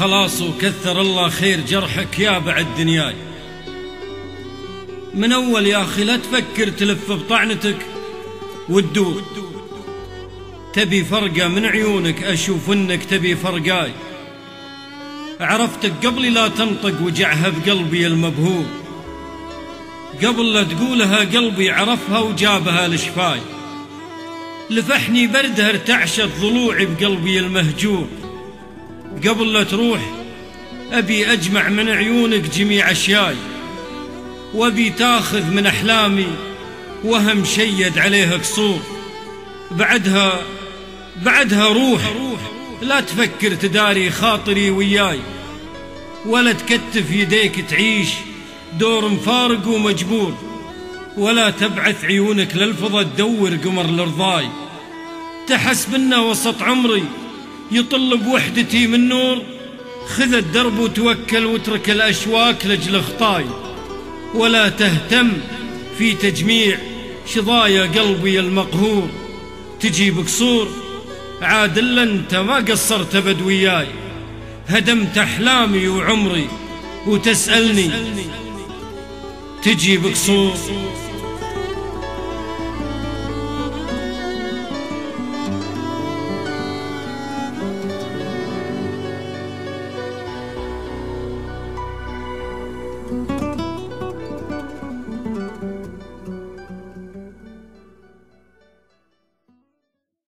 خلاص وكثر الله خير جرحك يا بعد دنياي. من أول يا أخي لا تفكر تلف بطعنتك وتدور، تبي فرقة من عيونك أشوف إنك تبي فرقاي. عرفتك قبل لا تنطق وجعها بقلبي المبهور، قبل لا تقولها قلبي عرفها وجابها لشفاي. لفحني بردها ارتعشت ضلوعي بقلبي المهجور، قبل لا تروح أبي أجمع من عيونك جميع أشياي، وأبي تاخذ من أحلامي وهم شيد عليها قصور. بعدها روح، لا تفكر تداري خاطري وياي، ولا تكتف يديك تعيش دور مفارق ومجبور، ولا تبعث عيونك للفضا تدور قمر لرضاي. تحسب انه وسط عمري يطل بوحدتي من نور، خذ الدرب وتوكل واترك الأشواك لأجل خطاي، ولا تهتم في تجميع شظايا قلبي المقهور. تجي بقصور عاد الا انت ما قصرت ابد وياي، هدمت احلامي وعمري وتسألني. تجي بقصور